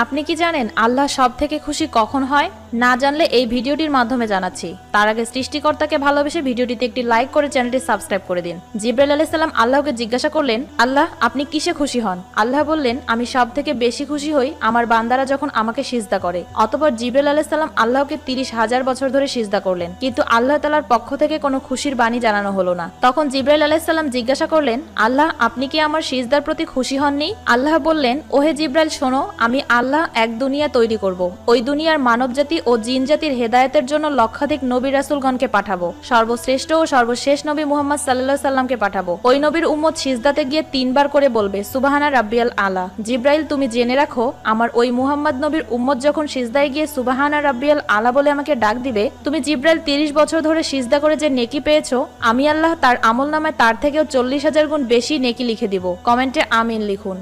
আপনি কি জানেন আল্লাহ সব থেকে খুশি কখন হয়? না জানলে এই ভিডিওটির মাধ্যমে জানাচ্ছি। তার আগে সৃষ্টিকর্তাকে ভালোবেসে ভিডিওটিতে একটি লাইক করে চ্যানেলটি সাবস্ক্রাইব করে দিন। জিবরাইল আলাইহিস সালাম আল্লাহকে জিজ্ঞাসা করলেন, আল্লাহ আপনি কিসে খুশি হন? আল্লাহ বললেন, আমি সব থেকে বেশি খুশি হই আমার বান্দারা যখন আমাকে সিজদা করে। অতঃপর জিবরাইল আলাইহিস সালাম আল্লাহকে 30,000 বছর ধরে সিজদা করলেন, কিন্তু আল্লাহ তাআলার পক্ষ থেকে কোনো খুশির বাণী জানানো হলো না। তখন জিবরাইল আলাইহিস সালাম জিজ্ঞাসা করলেন, আল্লাহ আপনি কি আমার সিজদার প্রতি খুশি হননি? আল্লাহ বললেন, ওহে জিবরাইল শোনো, আমি আল্লাহ এক দুনিয়া তৈরি করব। ওই দুনিয়ার মানবজাতি ও জিন জাতির হেদায়েতের জন্য লক্ষাধিক নবী রাসূলগণকে পাঠাবো। সর্বশ্রেষ্ঠ ও সর্বশেষ নবী মুহাম্মদ সাল্লাল্লাহু আলাইহি সাল্লামকে পাঠাবো। ওই নবীর উম্মত সিজদাতে গিয়ে 3 বার করে বলবে সুবহানা রাব্বিয়াল আলা। জিবরাইল তুমি জেনে রাখো, আমার ওই মুহাম্মদ নবীর উম্মত যখন সিজদায় গিয়ে সুবহানা রাব্বিয়াল আলা বলে আমাকে ডাক দিবে, তুমি জিবরাইল 30 বছর ধরে সিজদা করে যে নেকি পেয়েছো, আমি আল্লাহ তার আমলনামায় তার থেকেও 40,000 গুণ বেশি নেকি লিখে দিব। কমেন্টে আমিন লিখুন।